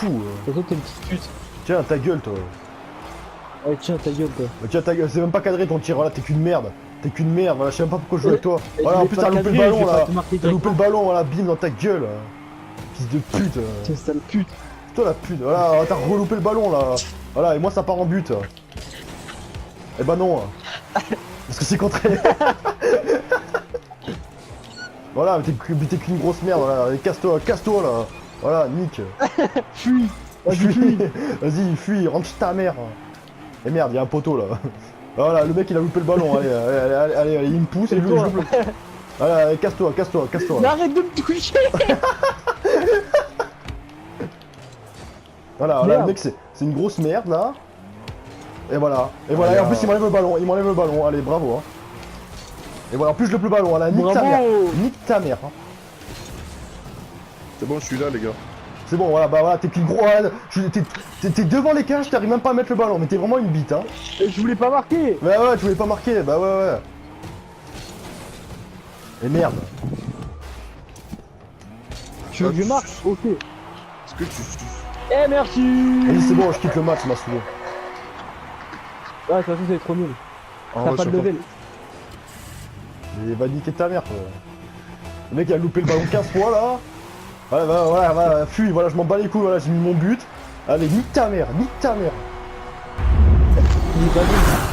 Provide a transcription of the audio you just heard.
fou. Toi, t'es une petite pute. Tiens, ta gueule, toi. Ouais, tiens, ta gueule, toi. Tiens, ta gueule, c'est même pas cadré ton tir, voilà, t'es qu'une merde. T'es qu'une merde, voilà, je sais même pas pourquoi je joue avec toi. Et Voilà, je en vais plus pas t'as loupé le cadrer, je ballon vais pas là. te marquer T'as loupé le directement. ballon, voilà, bim dans ta gueule. Fils de pute. Tiens, sale pute. Toi la pute, voilà, t'as reloupé le ballon là. Voilà, et moi ça part en but. Eh bah non. Parce que c'est contraire. Voilà, mais t'es qu'une grosse merde, voilà. Allez, casse-toi là. Voilà, nique. Fuis. Vas-y, Fuis. fuis. Vas-y, fuis, rentre chez ta mère. Et merde, y'a un poteau là. Voilà, le mec il a loupé le ballon, allez, il me pousse et je toi. le... Voilà, allez, casse-toi. Mais arrête de me toucher. Voilà, Merde. le mec c'est une grosse merde là. Et voilà, et en plus il m'enlève le ballon, allez, bravo. Hein. Et voilà, en plus je loupe le ballon, voilà, nique ta mère. Nique ta mère. Hein. C'est bon, je suis là, les gars. C'est bon, voilà, bah voilà, t'es qu'une grosse... T'es devant les cages, t'arrives même pas à mettre le ballon, mais t'es vraiment une bite, hein. Je voulais pas marquer. Bah ouais, tu voulais pas marquer, bah ouais. Et merde. Tu veux que je marque? Ok. Est-ce que tu... Eh, merci. Vas-y, c'est bon, je quitte le match, ça m'a saoulé. Ouais, de toute façon, c'est trop nul. Ah, T'as ouais, pas de je sais level. Mais va niquer ta mère, quoi. Le mec il a loupé le ballon 15 fois, là. Voilà, fuis, voilà, je m'en bats les couilles, voilà, j'ai mis mon but. Allez, nique ta mère. Il est pas nul.